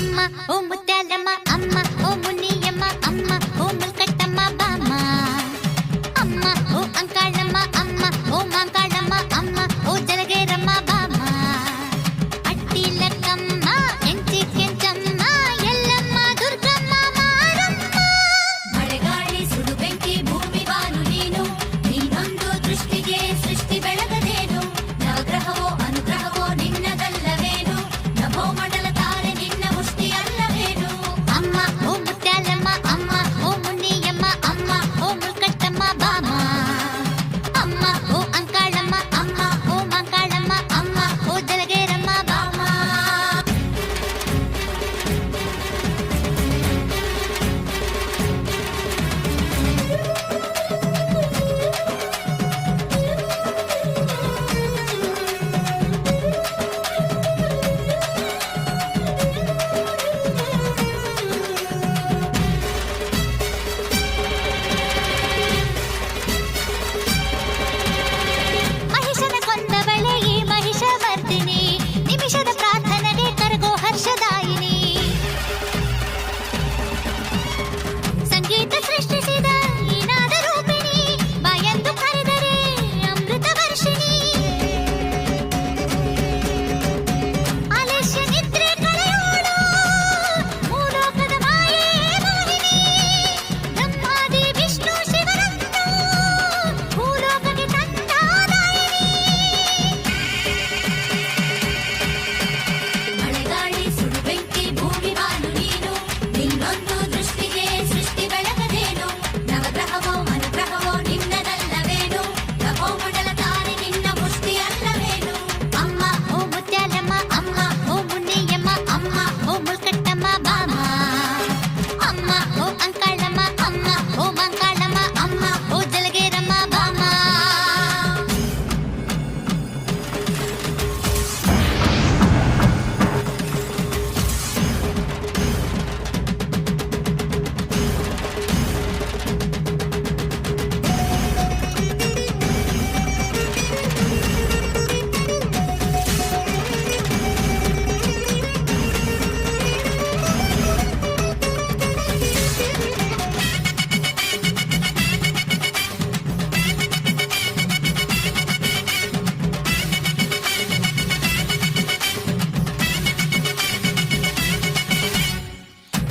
అమ్మ ఓ ముత్యాలమ్మ అమ్మ ఓ మునియమ్మ అమ్మ ఓ ముల్కట్టమ్మ బామ్మ అమ్మ ఓ అంకాళమ్మ అమ్మ ఓ మాంకాళమ్మ అమ్మ ఓ జలగేరమ్మ బామ్మ అట్టిలకమ్మ ఎంచి కెంచమ్మ ఎల్లమ్మ దుర్గమ్మ మారమ్మ ಮಳೆಗಾಳಿ ಸುಡು ಬೆಂಕಿ ಭೂಮಿ ಬಾನು ನೀನು ನೀನೊಂದು ದೃಷ್ಟಿಗೆ ಸೃಷ್ಟಿ ಬೆಳಗದೇನು ನವಗ್ರಹವೋ ಅನುಗ್ರಹವೋ ನಿನ್ನದಲ್ಲವೇನು ನಭೋ ಮಂಡಲ ತಾರೆ ನಿನ್ನ ಮುಷ್ಟಿ ಅಲ್ಲವೇನು అమ్మ ఓ ముత్యాలమ్మ అమ్మ ఓ మునియమ్మ అమ్మ ఓ ముల్కట్టమ్మ బామ్మ అమ్మ ఓ అంకాళమ్మ అమ్మ ఓ మాంకాళమ్మ అమ్మ ఓ జలగేరమ్మ బామ్మ ಮಹಿಷನ ಕೊಂದವಳೆ ಈ ಮಹಿಷಮರ್ದಿನಿ ನಿಮಿಷದ ಪ್ರಾರ್ಥನೆಗೆ ಕರಗೋ ಹರ್ಷದಾಯಿನಿ ಸಂಗೀತ ಸೃಷ್ಟಿಸಿದ ಈ ನಾದ ರೂಪಿಣಿ ಬಾಯಂದು ಕರೆದರೆ ಅಮೃತ ವರ್ಷಿಣಿ ಆಲಸ್ಯ ನಿದ್ರೆ ಕಳೆಯೋಳು ಭೂಲೋಕದ ಮಾಯೆ ಮೋಹಿನಿ ಬ್ರಹ್ಮಾದಿ ವಿಷ್ಣು ಶಿವರನ್ನು ಭೂಲೋಕಕ್ಕೆ ತಂದಾದಾಯಿನಿ ಮಳೆಗಾಳಿ ಸುಡು ಬೆಂಕಿ ಭೂಮಿ ಬಾನು ನೀನು ನಿನ್ನೊಂದು ದೃಷ್ಟಿಗೆ ಸೃಷ್ಟಿ ಬೆಳಗದೇನು ನವಗ್ರಹವೋ ಅನುಗ್ರಹವೋ ನಿನ್ನದಲ್ಲವೇನು ನಭೋ ಮಂಡಲ ತಾರೆ ನಿನ್ನ ಮುಷ್ಟಿ ಅಲ್ಲವೇನು ಅಮ್ಮ ಓ ಮುತ್ಯಾಲಮ್ಮ ಅಮ್ಮ ಓ ಮುನಿಯಮ್ಮ ಅಮ್ಮ ಓ ಮುಲ್ಕಟ್ಟಮ್ಮ ಬಾಮ್ಮ ಅಮ್ಮ ಓ ಅಂಕಾಳಮ್ಮ ಅಮ್ಮ ಓ ಮಾಂಕಾಳಮ್ಮ ಅಮ್ಮ ಓ ಜಲಗೇರಮ್ಮ ಬಾಮ್ಮ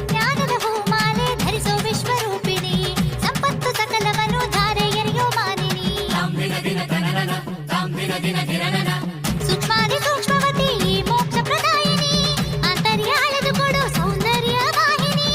ಜ್ಞಾನದ ಹೂಮಾಲೆ ಧರಿಸೋ ವಿಶ್ವರೂಪಿಣಿ ಸಂಪತ್ತು ಸಕಲವನ್ನು ಧಾರೆ ಎರೆಯೋ ಮಾನಿನಿ ಸೂಕ್ಷ್ಮಾದಿ ಸೂಕ್ಷ್ಮವತಿ ಈ ಮೋಕ್ಷ ಪ್ರದಾಯಿನಿ ಅಂತರ್ಯಾಳದು ಕೊಡು ಸೌಂದರ್ಯ ವಾಹಿನಿ